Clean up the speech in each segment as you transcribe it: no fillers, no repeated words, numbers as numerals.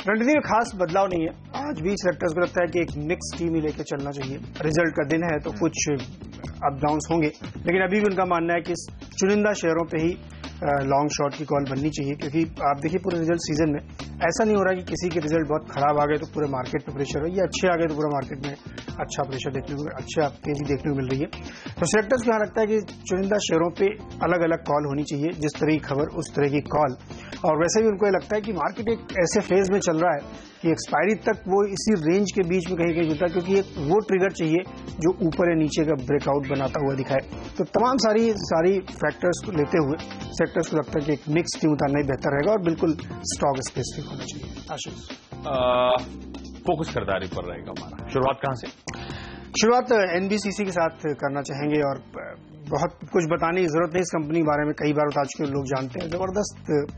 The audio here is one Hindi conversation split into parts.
रणनीति में खास बदलाव नहीं है। आज भी सेलेक्टर्स को लगता है कि एक मिक्स टीम ही लेकर चलना चाहिए। रिजल्ट का दिन है तो कुछ अप डाउन्स होंगे, लेकिन अभी भी उनका मानना है कि चुनिंदा शेयरों पे ही लॉन्ग शॉर्ट की कॉल बननी चाहिए, क्योंकि आप देखिए पूरे रिजल्ट सीजन में ऐसा नहीं हो रहा कि किसी के रिजल्ट बहुत खराब आ गए तो पूरे मार्केट पे प्रेशर हो, या अच्छे आ गए तो पूरा मार्केट में अच्छा प्रेशर देखने को, अच्छा तेजी देखने को मिल रही है। तो सेलेक्टर्स को यहाँ लगता है कि चुनिंदा शेयरों पे अलग अलग कॉल होनी चाहिए, जिस तरह की खबर उस तरह की कॉल। और वैसे भी उनको ये लगता है कि मार्केट एक ऐसे फेज में चल रहा है कि एक्सपायरी तक वो इसी रेंज के बीच में कहीं कहीं जुड़ता है, क्योंकि एक वो ट्रिगर चाहिए जो ऊपर या नीचे का ब्रेकआउट बनाता हुआ दिखाए। तो तमाम सारी फैक्टर्स को लेते हुए सेक्टर्स को लगता है कि एक मिक्स टीम उतारना ही बेहतर रहेगा और बिल्कुल स्टॉक स्पेसिफिक होना चाहिए। आशीष, फोकस खरीदारी पर रहेगा हमारा। शुरुआत कहां से? शुरुआत एनबीसीसी के साथ करना चाहेंगे और बहुत कुछ बताने की जरूरत नहीं इस कंपनी के बारे में, कई बार बता चुके लोग जानते हैं। जबरदस्त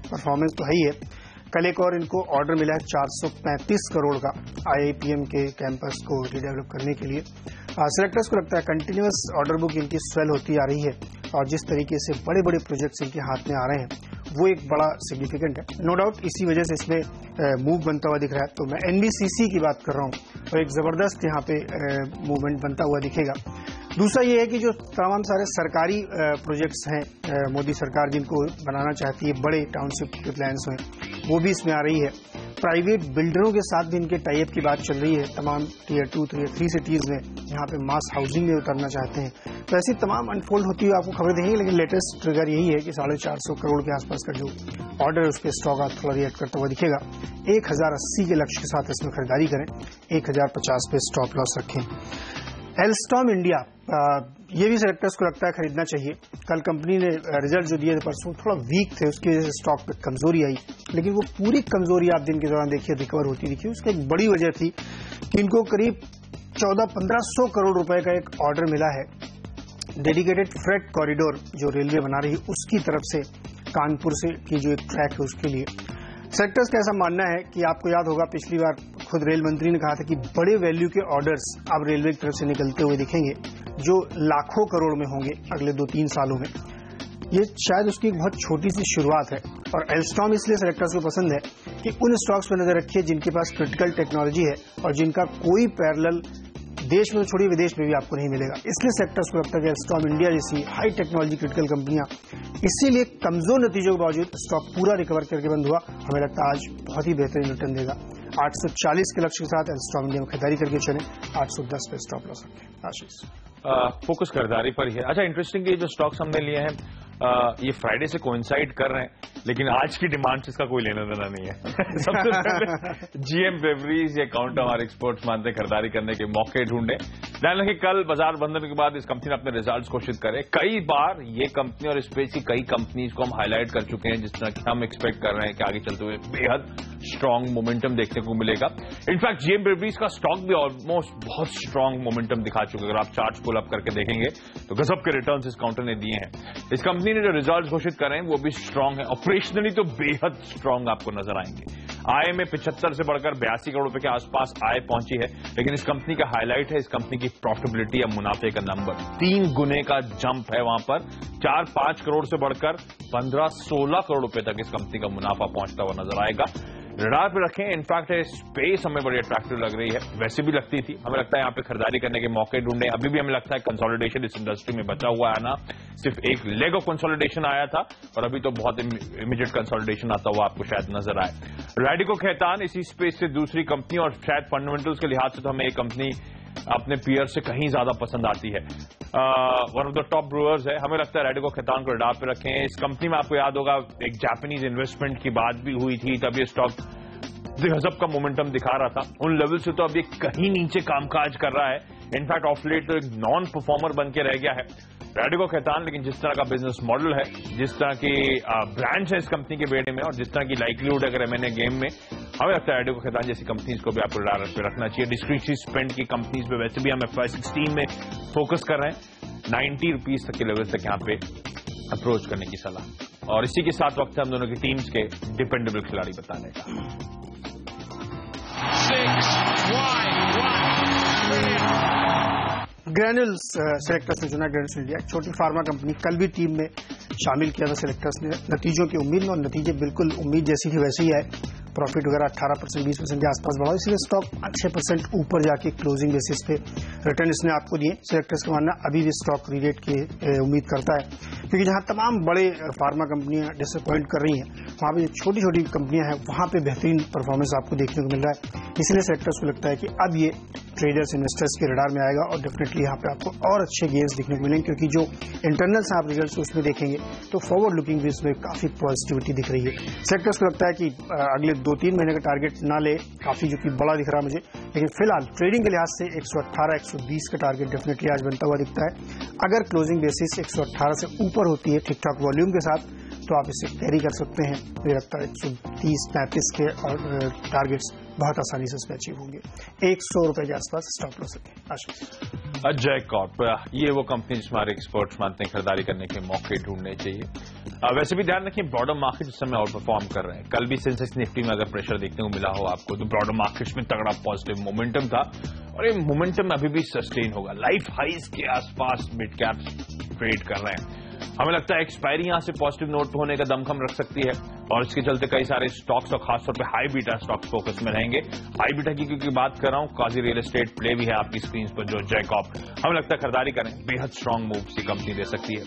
परफॉर्मेंस तो है ही है। कल एक और इनको ऑर्डर मिला है 435 करोड़ का आईआईपीएम के कैंपस को रीडेवलप करने के लिए। सेलेक्टर्स को लगता है कंटिन्यूअस ऑर्डर बुक इनकी स्वेल होती आ रही है और जिस तरीके से बड़े बड़े प्रोजेक्ट्स इनके हाथ में आ रहे हैं वो एक बड़ा सिग्निफिकेंट है। नो डाउट इसी वजह से इसमें मूव बनता हुआ दिख रहा है। तो मैं एनबीसीसी की बात कर रहा हूं और एक जबरदस्त यहाँ पे मूवमेंट बनता हुआ दिखेगा। दूसरा ये है कि जो तमाम सारे सरकारी प्रोजेक्ट्स हैं मोदी सरकार जिनको बनाना चाहती है, बड़े टाउनशिप के प्लान्स हैं, वो भी इसमें आ रही है। प्राइवेट बिल्डरों के साथ भी इनके टाई अप की बात चल रही है। तमाम टीयर 2, टीयर 3 सिटीज में यहाँ पे मास हाउसिंग में उतरना चाहते हैं। तो ऐसी तमाम अनफोल्ड होती हुई आपको खबर देंगे, लेकिन लेटेस्ट ट्रिगर यही है कि 450 करोड़ के आसपास का जो ऑर्डर उस पर स्टॉक आज थोड़ा रिएक्ट करता हुआ दिखेगा। 1080 के लक्ष्य के साथ इसमें खरीदारी करें, 1050 पे स्टॉप लॉस रखें। एल्स्टॉम इंडिया, ये भी सेलेक्टर्स को लगता है खरीदना चाहिए। कल कंपनी ने रिजल्ट जो दिए थे परसों थोड़ा वीक थे, उसकी वजह से स्टॉक पे कमजोरी आई, लेकिन वो पूरी कमजोरी आप दिन के दौरान देखिए रिकवर होती दिखी। उसकी एक बड़ी वजह थी कि इनको करीब 1400-1500 करोड़ रुपए का एक ऑर्डर मिला है डेडिकेटेड फ्रेट कॉरिडोर जो रेलवे बना रही है उसकी तरफ से, कानपुर से की जो एक ट्रैक है उसके लिए। सेक्टर्स का ऐसा मानना है कि आपको याद होगा पिछली बार खुद रेल मंत्री ने कहा था कि बड़े वैल्यू के ऑर्डर्स अब रेलवे की तरफ से निकलते हुए दिखेंगे जो लाखों करोड़ में होंगे अगले 2-3 सालों में। ये शायद उसकी एक बहुत छोटी सी शुरुआत है और एल्स्टॉम इसलिए सेलेक्टर्स को पसंद है कि उन स्टॉक्स पर नजर रखिए जिनके पास क्रिटिकल टेक्नोलॉजी है और जिनका कोई पैरेलल देश में तो छोड़िए विदेश में भी आपको नहीं मिलेगा। इसलिए सेक्टर्स को लगता है कि एल्स्टॉम इंडिया जैसी हाई टेक्नोलॉजी क्रिटिकल कंपनियां इसीलिए कमजोर नतीजों के बावजूद स्टॉक पूरा रिकवर करके बंद हुआ। हमें लगता है आज बहुत ही बेहतरीन रिटर्न देगा। 840 के लक्ष्य के साथ एल्स्टॉम इंडिया में खरीदारी करके चले, 810 पे स्टॉप लॉस रखें। आशीष, फोकस खरीदारी पर ही है। अच्छा, इंटरेस्टिंग ये जो स्टॉक्स हमने लिए हैं ये फ्राइडे से कोइंसाइड कर रहे हैं, लेकिन आज की डिमांड से इसका कोई लेना देना नहीं है। सबसे पहले जीएम बेवरीज या काउंटर एक्सपोर्ट्स मानते खरीदारी करने के मौके ढूंढे। ध्यान रखिए कल बाजार बंद होने के बाद इस कंपनी ने अपने रिजल्ट्स घोषित करे। कई बार ये कंपनी और स्पेस की कई कंपनीज को हम हाईलाइट कर चुके हैं, जिस तरह की हम एक्सपेक्ट कर रहे हैं कि आगे चलते हुए बेहद स्ट्रांग मोमेंटम देखने को मिलेगा। इनफैक्ट जीएम बेवरीज का स्टॉक भी ऑलमोस्ट बहुत स्ट्रांग मोमेंटम दिखा चुका है। अगर आप चार्ट पुल अप करके देखेंगे तो गजब के रिटर्न्स इस काउंटर ने दिए हैं। इस कंपनी ने जो रिजल्ट्स घोषित करे हैं वो भी स्ट्रांग है, ऑपरेशनली तो बेहद स्ट्रांग आपको नजर आएंगे। आय में 75 से बढ़कर 82 करोड़ रुपए के आसपास आय पहुंची है, लेकिन इस कंपनी का हाईलाइट है इस कंपनी की प्रॉफिटेबिलिटी या मुनाफे का नंबर 3 गुने का जंप है वहां पर। 4-5 करोड़ से बढ़कर 15-16 करोड़ रुपए तक इस कंपनी का मुनाफा पहुंचता हुआ नजर आएगा। रडार पे रखें। इनफैक्ट स्पेस हमें बड़ी अट्रैक्टिव लग रही है, वैसे भी लगती थी। हमें लगता है यहाँ पे खरीदारी करने के मौके ढूंढे। अभी भी हमें लगता है कंसोलिडेशन इस इंडस्ट्री में बचा हुआ है ना, सिर्फ एक लेग ऑफ कंसोलिडेशन आया था और अभी तो बहुत इमीडिएट कंसोलिडेशन आता हुआ आपको शायद नजर आए। रैडिको खैतान इसी स्पेस से दूसरी कंपनी और शायद फंडामेंटल्स के लिहाज से तो हमें एक कंपनी अपने पीयर से कहीं ज्यादा पसंद आती है। One of the top brewers है। हमें लगता है रैडिको खैतान को रडार पे रखें। इस कंपनी में आपको याद होगा एक जापानीज इन्वेस्टमेंट की बात भी हुई थी, तब ये स्टॉक गजब का मोमेंटम दिखा रहा था। उन लेवल से तो अब ये कहीं नीचे कामकाज कर रहा है। इनफैक्ट ऑफ लेट तो एक नॉन परफॉर्मर बन के रह गया है रैडिको खैतान। लेकिन जिस तरह का बिजनेस मॉडल है, जिस तरह की ब्रांड्स है इस कंपनी के बेड़े में और जिस तरह की लाइवलीहुड अगर एमएनए गेम में, हमें लगता है रैडिको खैतान जैसी कंपनीज को भी आपको रडार पे रखना चाहिए। डिस्क्रिशनरी स्पेंड की कंपनीज पे वैसे भी हम FY16 में फोकस कर रहे हैं। 90 रुपीज तक के लेवल तक यहाँ पे अप्रोच करने की सलाह। और इसी के साथ वक्त है हम दोनों की टीम्स के डिपेंडेबल खिलाड़ी बताने का। ग्रैन्यूल्स सेलेक्टर्स ने चुना। ग्रैन्यूल्स इंडिया छोटी फार्मा कंपनी, कल भी टीम में शामिल किया था सेलेक्टर्स ने नतीजों की उम्मीद में और नतीजे बिल्कुल उम्मीद जैसी थी वैसे ही आए। प्रॉफिट वगैरह 18% 20% के आसपास बढ़ा, इसलिए स्टॉक 6% ऊपर जाके क्लोजिंग बेसिस पे रिटर्न इसने आपको दिए। सेलेक्टर्स का मानना अभी भी स्टॉक रीरेट की उम्मीद करता है, क्योंकि जहां तमाम बड़े फार्मा कंपनियां डिसअपॉइंट कर रही हैं, वहां पे छोटी छोटी कंपनियां हैं, वहां पे बेहतरीन परफॉर्मेंस आपको देखने को मिल रहा है। इसलिए सेलेक्टर्स को लगता है कि अब ये ट्रेडर्स इन्वेस्टर्स के रडार में आएगा और डेफिनेटली यहाँ पे आपको और अच्छे गेन्स देखने को मिलेंगे, क्योंकि जो इंटरनल आप रिजल्ट्स उसमें देखेंगे तो फॉरवर्ड लुकिंग भी इसमें काफी पॉजिटिविटी दिख रही है। सेक्टर्स को लगता है कि अगले 2-3 महीने का टारगेट ना ले, काफी जो कि बड़ा दिख रहा है मुझे, लेकिन फिलहाल ट्रेडिंग के लिहाज से 118-120 का टारगेट डेफिनेटली आज बनता हुआ दिखता है। अगर क्लोजिंग बेसिस 118 से ऊपर होती है ठीक ठाक वॉल्यूम के साथ, तो आप इसे कैरी कर सकते हैं। मुझे लगता है 130-35 के टारगेट्स बहुत आसानी से इसमें अचीव होंगे। 100 रुपए के आसपास स्टॉप लॉस है। अजय कॉर्प, ये वो कंपनी जिसमें हमारे एक्सपर्ट्स मानते हैं खरीदारी करने के मौके ढूंढने चाहिए। वैसे भी ध्यान रखें, ब्रॉडर मार्केट इस समय आउट परफॉर्म कर रहे हैं। कल भी सेंसेक्स निफ्टी में अगर प्रेशर देखने को मिला हो आपको, तो ब्रॉडर मार्केट्स में तगड़ा पॉजिटिव मोमेंटम था और ये मोमेंटम अभी भी सस्टेन होगा। लाइफ हाइज के आसपास मिड कैप्स ट्रेड कर रहे हैं। हमें लगता है एक्सपायरी यहां से पॉजिटिव नोट होने का दमखम रख सकती है और इसके चलते कई सारे स्टॉक्स और खासतौर पे हाई बीटा स्टॉक्स फोकस में रहेंगे। हाई बीटा की क्योंकि बात कर रहा हूं, काजी रियल एस्टेट प्ले भी है आपकी स्क्रीन पर, जो जैकॉब, हमें लगता है खरीदारी करें, बेहद स्ट्रांग मूव्स ये कंपनी दे सकती है।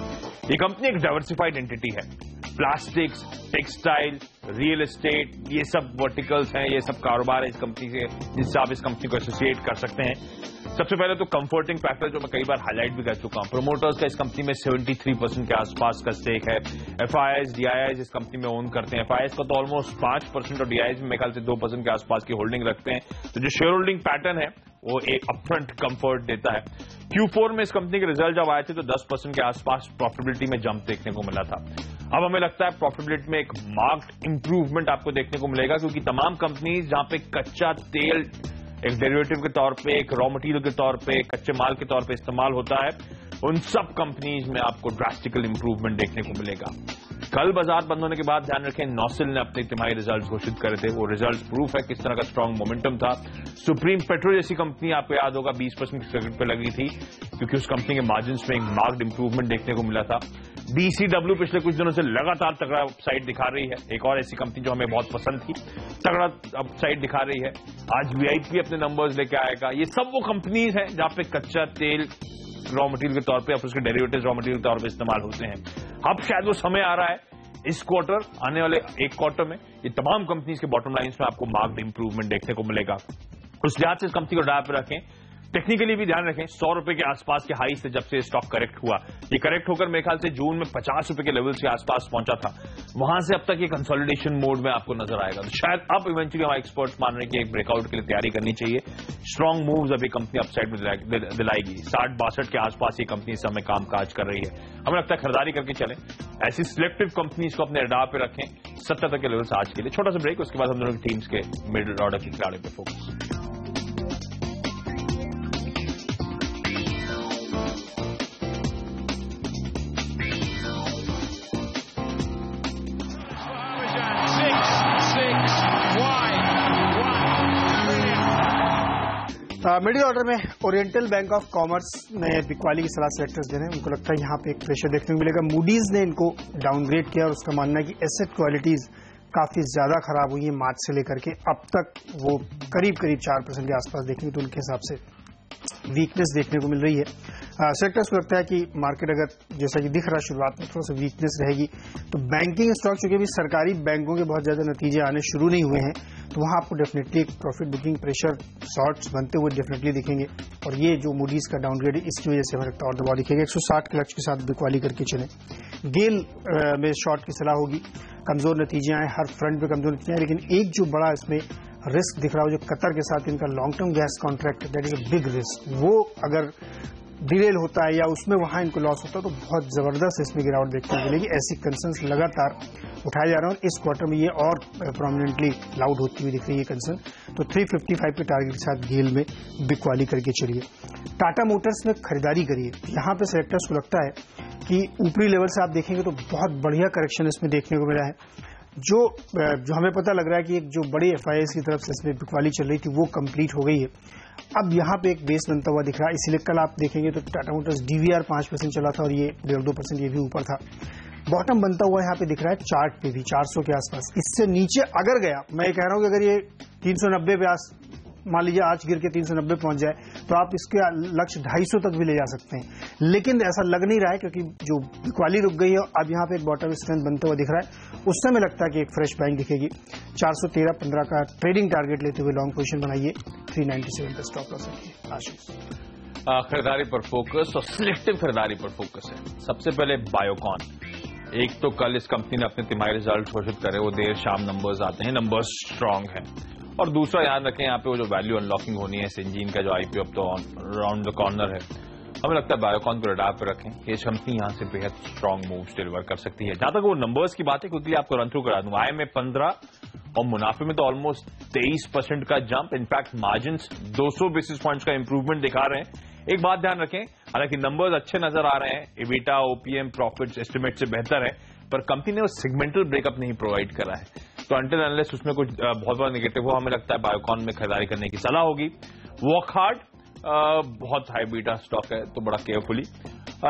ये कंपनी एक डाइवर्सिफाइड एंटिटी है, प्लास्टिक्स, टेक्सटाइल, रियल एस्टेट, ये सब वर्टिकल्स हैं, ये सब कारोबार है इस कंपनी के, जिससे आप इस कंपनी को एसोसिएट कर सकते हैं। सबसे पहले तो कंफर्टिंग फैक्टर जो मैं कई बार हाईलाइट भी कर चुका हूं, प्रोमोटर्स का इस कंपनी में 73% के आसपास का स्टेक है। एफआईआईज, डीआईआईज इस कंपनी में ओन करते हैं। एफआईआईज का तो ऑलमोस्ट 5% और डीआईआईज में मेरे ख्याल से 2% के आसपास की होल्डिंग रखते हैं। तो जो शेयर होल्डिंग पैटर्न है वो एक अपफ्रंट कंफर्ट देता है। Q4 में इस कंपनी के रिजल्ट जब आए थे तो 10% के आसपास प्रॉफिटेबिलिटी में जंप देखने को मिला था। अब हमें लगता है प्रॉफिटेबिलिटी में एक मार्क्ड इंप्रूवमेंट आपको देखने को मिलेगा, क्योंकि तमाम कंपनीज जहां पे कच्चा तेल एक डेरिवेटिव के तौर पे, एक रॉ मटेरियल के तौर पे, कच्चे माल के तौर पे इस्तेमाल होता है, उन सब कंपनीज में आपको ड्रास्टिकल इंप्रूवमेंट देखने को मिलेगा। कल बाजार बंद होने के बाद ध्यान रखें, नॉसिल ने अपने तिमाही रिजल्ट्स घोषित करे थे। वो रिजल्ट्स प्रूफ है किस तरह का स्ट्रांग मोमेंटम था। सुप्रीम पेट्रो जैसी कंपनी आपको याद होगा 20% की सेकंड पे लगी थी, क्योंकि उस कंपनी के मार्जिन्स में एक मार्क्ड इंप्रूवमेंट देखने को मिला था। डीसीडब्ल्यू पिछले कुछ दिनों से लगातार तगड़ा अपसाइड दिखा रही है, एक और ऐसी कंपनी जो हमें बहुत पसंद थी, तगड़ा अपसाइड दिखा रही है। आज वीआईपी अपने नंबर्स लेके आएगा। ये सब वो कंपनीज हैं जहां पे कच्चा तेल रॉ मटेरियल के तौर पे और उसके डेरिवेटिव्स रॉ मटेरियल के तौर पे इस्तेमाल होते हैं। अब शायद वो समय आ रहा है इस क्वार्टर, आने वाले एक क्वार्टर में ये तमाम कंपनीज के बॉटम लाइंस में आपको मार्क्ड इंप्रूवमेंट देखने को मिलेगा। उस लिहाज से इस कंपनी को डाल पे रखें। टेक्निकली भी ध्यान रखें, 100 रुपए के आसपास के हाई से जब से स्टॉक करेक्ट हुआ, ये करेक्ट होकर मेरे ख्याल से जून में 50 रुपए के लेवल्स के आसपास पहुंचा था, वहां से अब तक ये कंसोलिडेशन मोड में आपको नजर आएगा। तो शायद अब इवेंचुअली हमारे एक्सपर्ट्स मान रहे हैं कि एक ब्रेकआउट के लिए तैयारी करनी चाहिए। स्ट्रांग मूव्स अभी कंपनी अपसाइड में दिलाएगी। 60-62 के आसपास ये कंपनी इस समय कामकाज कर रही है। हमें लगता है खरीदारी करके चलें, ऐसी सिलेक्टिव कंपनीज को अपने रडार पे रखें। 70 तक के लेवल्स आज के लिए। छोटा सा ब्रेक, उसके बाद हम दोनों टीम्स के मिडिल ऑर्डर के खिलाड़ी पे फोकस। मिडिल ऑर्डर में ओरिएंटल बैंक ऑफ कॉमर्स में बिकवाली की सलाह सेलेक्टर्स दे रहे हैं। उनको लगता है यहाँ पे एक प्रेशर देखने को मिलेगा। मूडीज ने इनको डाउनग्रेड किया और उसका मानना है कि एसेट क्वालिटीज काफी ज्यादा खराब हुई है मार्च से लेकर के अब तक। वो करीब 4% के आसपास देखेंगे तो उनके हिसाब से वीकनेस देखने को मिल रही है। सेक्टर्स को लगता है कि मार्केट अगर जैसा कि दिख रहा है शुरुआत में थोड़ा सा वीकनेस रहेगी, तो बैंकिंग स्टॉक चूंकि भी सरकारी बैंकों के बहुत ज्यादा नतीजे आने शुरू नहीं हुए हैं, तो वहां आपको डेफिनेटली एक प्रॉफिट बुकिंग प्रेशर शॉर्ट्स बनते हुए डेफिनेटली दिखेंगे। और ये जो मूडीज का डाउनग्रेड है इसकी वजह से हमें लगता है और दबाव दिखेगा। 160 के लक्ष्य के साथ बिकवाली करके चले। गेल में शॉर्ट की सलाह होगी। कमजोर नतीजे आए, हर फ्रंट पे कमजोर नतीजे आए, लेकिन एक जो बड़ा इसमें रिस्क दिख रहा है जो कतर के साथ इनका long term gas contract, that is a big risk. वो अगर डिलेल होता है या उसमें वहां इनको लॉस होता है तो बहुत जबरदस्त इसमें गिरावट देखने को मिलेगी। ऐसी कंसर्न्स लगातार उठाए जा रहे हैं और इस क्वार्टर में ये और प्रोमिनेंटली लाउड होती हुई दिख रही है कंसर्न। तो 355 के टारगेट के साथ गेल में बिकवाली करके चलिए। टाटा मोटर्स में खरीदारी करिए। यहाँ पे सेलेक्टर्स को लगता है कि ऊपरी लेवल से आप देखेंगे तो बहुत बढ़िया करेक्शन इसमें देखने को मिला है। जो हमें पता लग रहा है कि एक जो बड़ी एफआईआईज की तरफ से इसमें बिकवाली चल रही थी वो कंप्लीट हो गई है। अब यहाँ पे एक बेस बनता हुआ दिख रहा है। इसीलिए कल आप देखेंगे तो टाटा मोटर्स डीवीआर 5% चला था और ये 1.5-2% ये भी ऊपर था। बॉटम बनता हुआ यहाँ पे दिख रहा है चार्ट पे भी 400 के आसपास। इससे नीचे अगर गया, मैं कह रहा हूं कि अगर ये 390 पे मान लीजिए आज गिर के 390 पहुंच जाए तो आप इसके लक्ष्य 250 तक भी ले जा सकते हैं, लेकिन ऐसा लग नहीं रहा है क्योंकि जो बिकवाली रुक गई है अब यहाँ पे एक बॉटम स्ट्रेंथ बनता हुआ दिख रहा है। उस समय लगता है कि एक फ्रेश बाइंग दिखेगी। 413.15 का ट्रेडिंग टारगेट लेते हुए लॉन्ग पोजीशन बनाइए, 397 पे स्टॉप लॉस रखिए। आशीष, खरीदारी पर फोकस और सिलेक्टिव खरीदारी पर फोकस है। सबसे पहले बायोकॉन। एक तो कल इस कंपनी ने अपने तिमाही रिजल्ट घोषित करे, वो देर शाम नंबर्स आते हैं, नंबर्स स्ट्रांग हैं। और दूसरा याद रखें यहाँ पे वो जो वैल्यू अनलॉकिंग होनी है सिंजीन का जो आईपीओ अब तो राउंड द कॉर्नर है, हमें लगता है बायोकॉन को रडार पर रखें। ये कंपनी यहाँ से बेहद स्ट्रांग मूव्स डिलीवर कर सकती है। जहां तक वो नंबर्स की बात है, क्विकली आपको रन थ्रू करा दूं। आय में 15 और मुनाफे में तो ऑलमोस्ट 23% का jump. In fact margin 200 basis points का इंप्रूवमेंट दिखा रहे हैं। एक बात ध्यान रखें, हालांकि नंबर्स अच्छे नजर आ रहे हैं, एबिटा ओपीएम प्रॉफिट्स एस्टिमेट से बेहतर है, पर कंपनी ने वो सेगमेंटल ब्रेकअप नहीं प्रोवाइड करा है। तो अंटिल अनलेस उसमें कुछ बहुत बड़ा नेगेटिव हो, हमें लगता है बायोकॉन में खरीदारी करने की सलाह होगी। वॉकहार्ड बहुत हाई बीटा स्टॉक है तो बड़ा केयरफुली,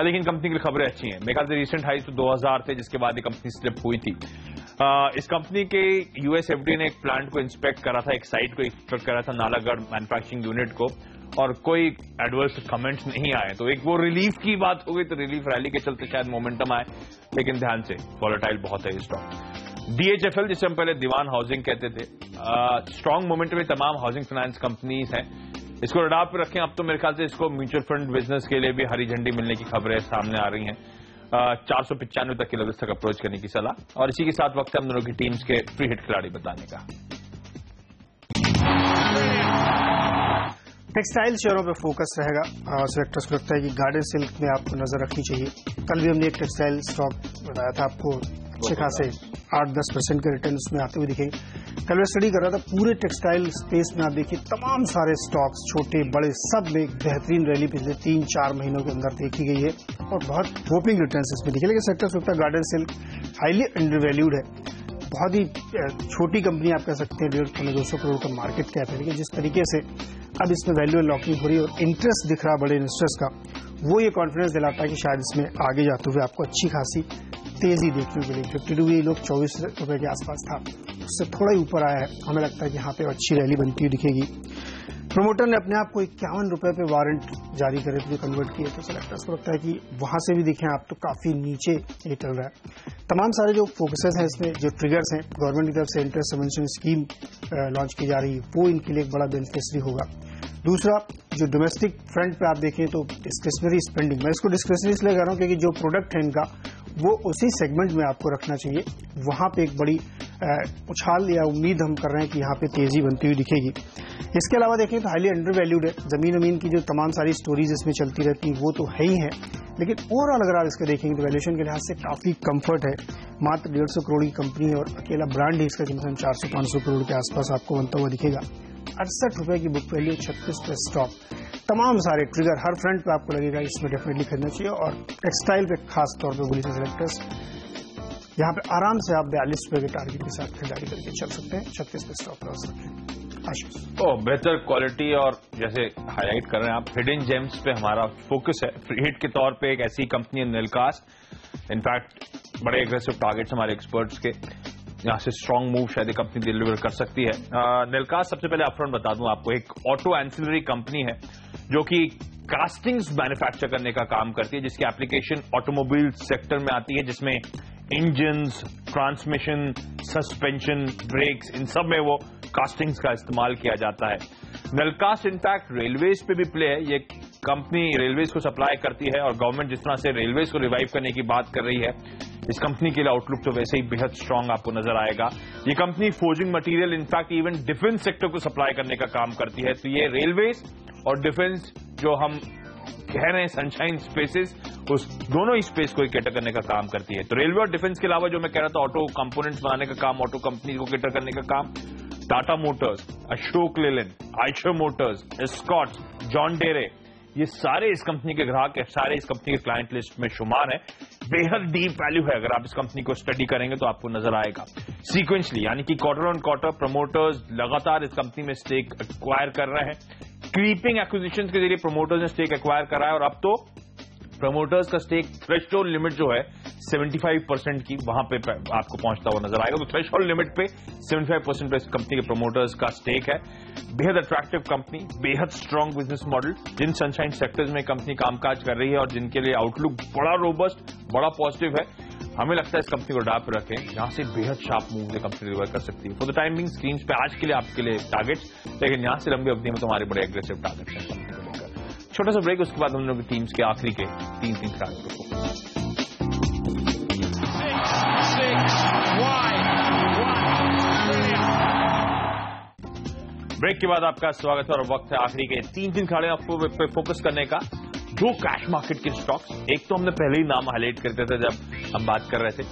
लेकिन कंपनी की खबरें अच्छी हैं। मेरे ख्याल से रिसेंट हाई तो 2000 थे, जिसके बाद ये कंपनी स्लिप हुई थी। इस कंपनी के यूएस एफडीए ने एक प्लांट को इंस्पेक्ट करा था, एक साइट को इंस्पेक्ट करा था, नालागढ़ मैन्युफैक्चरिंग यूनिट को, और कोई एडवर्स कमेंट्स नहीं आए। तो एक वो रिलीफ की बात हो गई, तो रिलीफ रैली के चलते शायद मोमेंटम आए, लेकिन ध्यान से वॉलेटाइल बहुत है ये स्टॉक। डीएचएफएल, जिसे हम पहले दीवान हाउसिंग कहते थे, स्ट्रांग मोमेंटम में तमाम हाउसिंग फाइनेंस कंपनीज हैं, इसको रडार पर रखें। अब तो मेरे ख्याल से इसको म्यूचुअल फंड बिजनेस के लिए भी हरी झंडी मिलने की खबरें सामने आ रही हैं। 495 तक के लेवल्स तक अप्रोच करने की सलाह। और इसी के साथ वक्त है हम दोनों की टीम्स के फ्री हिट खिलाड़ी बताने का। टेक्सटाइल शेयरों पे फोकस रहेगा। सेक्टर्स को लगता है कि गार्डन सिल्क में आपको नजर रखनी चाहिए। कल भी हमने एक टेक्सटाइल स्टॉक बताया था आपको, अच्छे खासे 8-10% के रिटर्न उसमें आते हुए दिखेंगे। कल मैं स्टडी कर रहा था, पूरे टेक्सटाइल स्पेस में आप देखिए तमाम सारे स्टॉक्स छोटे बड़े सब में बेहतरीन रैली पिछले 3-4 महीनों के अंदर देखी गई है और बहुत होपिंग रिटर्न इसमें दिखे। लेकिन सेक्टर से लगता है गार्डन सिल्क हाईली अंडरवैल्यूड है, बहुत ही छोटी कंपनी आप कह सकते हैं, 150-200 करोड़ का मार्केट कैप है। लेकिन जिस तरीके से अब इसमें वैल्यू अनलॉकिंग हो रही है और इंटरेस्ट दिख रहा बड़े इन्वेस्टर्स का, वो ये कॉन्फिडेंस दिलाता है कि शायद इसमें आगे जाते हुए आपको अच्छी खासी तेजी देखने को मिलेगी। 52 ये लोग 24 रुपए के आसपास था, उससे थोड़ा ही ऊपर आया है। हमें लगता है कि यहाँ पे अच्छी रैली बनती हुई दिखेगी। प्रमोटर ने अपने आप को 51 रुपए पे वारंट जारी करे थे, कन्वर्ट किए, तो सेलेक्टर्स को लगता है कि वहां से भी देखें आप तो काफी नीचे ये चल रहा है। तमाम सारे जो फोकसेस हैं इसमें, जो ट्रिगर्स हैं, गवर्नमेंट की तरफ से इंटरेस्ट सबवेंशन स्कीम लॉन्च की जा रही है, वो इनके लिए एक बड़ा बेनिफिशियरी होगा। दूसरा, जो डोमेस्टिक फ्रंट पे आप देखें तो डिस्क्रिशनरी स्पेंडिंग, मैं इसको डिस्क्रिशनरी इसलिए कह रहा हूं क्योंकि जो प्रोडक्ट है इनका वो उसी सेगमेंट में आपको रखना चाहिए, वहां पे एक बड़ी उछाल या उम्मीद हम कर रहे हैं कि यहाँ पे तेजी बनती हुई दिखेगी। इसके अलावा देखें तो हाईली अंडर वैल्यूड है, जमीन अमीन की जो तमाम सारी स्टोरीज इसमें चलती रहती हैं वो तो है ही है, लेकिन ओवरऑल अगर आप इसके देखेंगे तो वैल्यूएशन के लिहाज से काफी कंफर्ट है। मात्र 150 करोड़ की कंपनी है और अकेला ब्रांड ही इसका कम 400-500 करोड़ के आसपास आपको बनता हुआ दिखेगा। 68 रुपए की बुक वैल्यू, 36 पे स्टॉक, तमाम सारे ट्रिगर हर फ्रंट पे आपको लगेगा इसमें डेफिनेटली खरीदना चाहिए। और टेक्सटाइल पे खास तौर पे बुलिश सेलेक्टर्स, यहाँ पे आराम से आप 42 रुपए के टारगेट के साथ खरीदारी करके चल सकते हैं। 36 पे स्टॉप लॉस रखें। आशीष, बेहतर क्वालिटी और जैसे हाईलाइट कर रहे हैं आप, हिडन जेम्स पे हमारा फोकस है। फ्री हिट के तौर पे एक ऐसी कंपनी है नेलकास्ट, इनफैक्ट बड़े एग्रेसिव टारगेट्स हमारे एक्सपर्ट्स के, यहाँ से स्ट्रांग मूव शायद कंपनी डिलीवर कर सकती है। नेलकास्ट, सबसे पहले अपफ्रंट बता दूं आपको, एक ऑटो एंसिलरी कंपनी है जो कि कास्टिंग्स मैन्युफैक्चर करने का काम करती है, जिसकी एप्लीकेशन ऑटोमोबाइल सेक्टर में आती है, जिसमें इंजन्स, ट्रांसमिशन, सस्पेंशन, ब्रेक्स, इन सब में वो कास्टिंग्स का इस्तेमाल किया जाता है। नेलकास्ट इनफैक्ट रेलवेज पे भी प्ले है। ये कंपनी रेलवेज को सप्लाई करती है और गवर्नमेंट जिस तरह से रेलवेज को रिवाइव करने की बात कर रही है, इस कंपनी के लिए आउटलुक तो वैसे ही बेहद स्ट्रांग आपको नजर आएगा। ये company forging material, in fact even defence sector को सप्लाई करने का काम करती है। तो ये रेलवेज और डिफेंस, जो हम कह रहे हैं सनशाइन स्पेसेस, उस दोनों ही स्पेस को कैटर करने का काम करती है। तो रेलवे और डिफेंस के अलावा जो मैं कह रहा था, ऑटो कंपोनेंट्स बनाने का काम, ऑटो कंपनी को कैटर करने का काम, Tata Motors, Ashok Leyland, Eicher Motors, Escorts, John Deere, ये सारे इस कंपनी के ग्राहक है, सारे इस कंपनी के क्लाइंट लिस्ट में शुमार है। बेहद डीप वैल्यू है, अगर आप इस कंपनी को स्टडी करेंगे तो आपको नजर आएगा। सीक्वेंशली, यानी कि क्वार्टर ऑन क्वार्टर प्रमोटर्स लगातार इस कंपनी में स्टेक एक्वायर कर रहे हैं। क्रीपिंग एक्विजिशन के जरिए प्रमोटर्स ने स्टेक एक्वायर करा है और अब तो प्रमोटर्स का स्टेक थ्रेशोल्ड लिमिट जो है 75% की वहां पे आपको पहुंचता हुआ नजर आएगा। तो थ्रेशोल्ड लिमिट पे 75% पे इस कंपनी के प्रमोटर्स का स्टेक है। बेहद अट्रैक्टिव कंपनी, बेहद स्ट्रांग बिजनेस मॉडल, जिन सनशाइन सेक्टर्स में कंपनी कामकाज कर रही है और जिनके लिए आउटलुक बड़ा रोबस्ट, बड़ा पॉजिटिव है, हमें लगता है इस कंपनी को डाप पे रखें। यहां से बेहद शार्प मूव ये कंपनी डिलीवर कर सकती है। फॉर द टाइमिंग स्क्रीन पे आज के लिए आपके लिए टारगेट्स, लेकिन यहां से लंबी अवधि में तुम्हारे बड़े एग्रेसिव टारगेट्स हैं कंपनी को लेकर। छोटा सा ब्रेक, उसके बाद हम लोग की टीम्स के आखिरी के 3 टारगेट को। ब्रेक के बाद आपका स्वागत है और वक्त है आखिरी के 3 खिलाड़ियों पे फोकस करने का। दो कैश मार्केट के स्टॉक्स, एक तो हमने पहले ही नाम हाईलाइट करते थे जब हम बात कर रहे थे,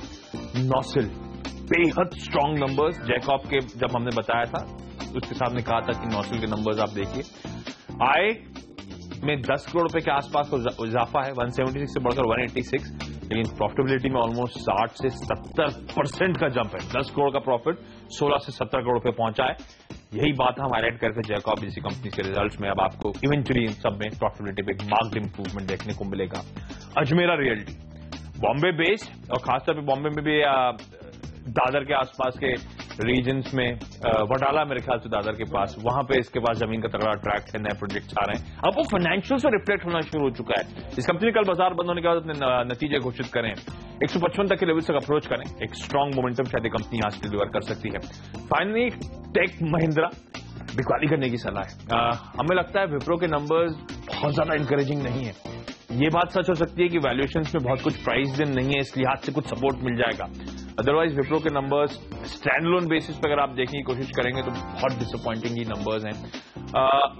नॉसिल, बेहद स्ट्रांग नंबर्स। जैकॉब के जब हमने बताया था उसके साथ ने कहा था कि नॉसिल के नंबर्स आप देखिए, आय में 10 करोड़ रुपए के आसपास इजाफा है, 176 से बढ़कर 186, लेकिन प्रॉफिटेबिलिटी में ऑलमोस्ट 60 से 70% का जंप है। 10 करोड़ का प्रॉफिट 16 से 17 करोड़ रुपए पहुंचा है। यही बात हम हाईलाइट करके जैकॉब जैसी कंपनी के रिजल्ट्स में अब आपको इवेंचुअली इन सब में प्रॉफिटेबिलिटी पे एक मार्क्ड इंप्रूवमेंट देखने को मिलेगा। अजमेरा रियल्टी, बॉम्बे बेस्ड और खासतौर पे बॉम्बे में भी दादर के आसपास के रीजन्स में, वडाला मेरे ख्याल से दादर के पास, वहां पे इसके पास जमीन का तगड़ा ट्रैक्ट है, नए प्रोजेक्ट्स आ रहे हैं। अब वो फाइनेंशियल से रिफ्लेक्ट होना शुरू हो चुका है। इस कंपनी कल बाजार बंद होने के बाद अपने नतीजे घोषित करें, 155 तक के लेवल तक अप्रोच करें, एक स्ट्रांग मोमेंटम शायद कंपनी यहां से डिलीवर कर सकती है। फाइनली टेक महिंद्रा, बिकवाली करने की सलाह है। हमें लगता है विप्रो के नंबर्स बहुत ज्यादा इंकरेजिंग नहीं है। ये बात सच हो सकती है कि वैल्यूएशंस में बहुत कुछ प्राइस दिन नहीं है, इस लिहाज से कुछ सपोर्ट मिल जाएगा। अदरवाइज विप्रो के नंबर्स स्टैंड लोन बेसिस पर अगर आप देखने की कोशिश करेंगे तो बहुत डिसअपॉइंटिंग ही नंबर्स हैं।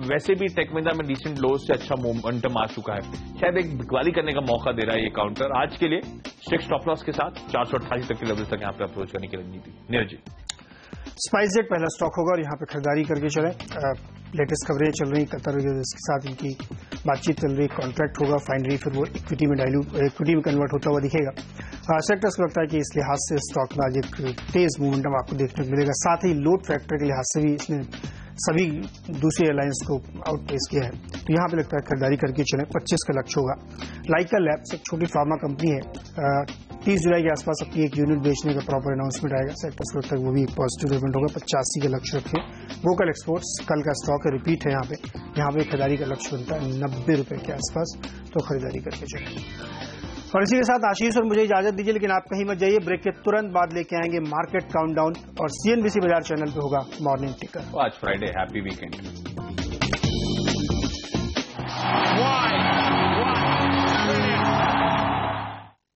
वैसे भी टेक महिंद्रा में डिसेंट लोज से अच्छा मोमेंटम आ चुका है, शायद एक बिकवाली करने का मौका दे रहा है ये काउंटर। आज के लिए स्ट्रिक्ट स्टॉप लॉस के साथ 488 तक के लेवल तक यहाँ पे अप्रोच करने की रणनीति। नीरज जी, स्पाइसजेट पहला स्टॉक होगा और यहाँ पे खरीदारी करके चले। लेटेस्ट खबरें चल रही कतर के साथ इनकी बातचीत चल रही, कॉन्ट्रैक्ट होगा, फाइनली फिर वो इक्विटी में कन्वर्ट होता हुआ दिखेगा। सेक्टर्स को लगता है कि इस लिहाज से स्टॉक में आज एक तेज मूवमेंटम आपको देखने को मिलेगा। साथ ही लोड फैक्टर के लिहाज से भी इसने सभी दूसरी एयरलाइंस को आउटपेस किया है, तो यहाँ पे लगता है खरीदारी करके चले। 25 का लक्ष्य होगा। लाइका लैब्स एक छोटी फार्मा कंपनी है, 30 जुलाई के आसपास अपनी एक यूनिट बेचने का प्रॉपर अनाउंसमेंट आएगा। सेक्टर्स को लगता है वो भी एक पॉजिटिव डेवलपमेंट होगा। 85 का लक्ष्य रखे। वोकल एक्सपोर्ट्स कल का स्टॉक है, रिपीट है यहाँ पे खरीदारी का लक्ष्य बनता है 90 रुपए के आसपास, तो खरीदारी करके चले। और इसी के साथ आशीष और मुझे इजाजत दीजिए, लेकिन आप कहीं मत जाइए। ब्रेक के तुरंत बाद लेके आएंगे मार्केट काउंटडाउन और CNBC बाजार चैनल पे होगा मॉर्निंग टिकर। आज फ्राइडे, हैप्पी वीकेंड।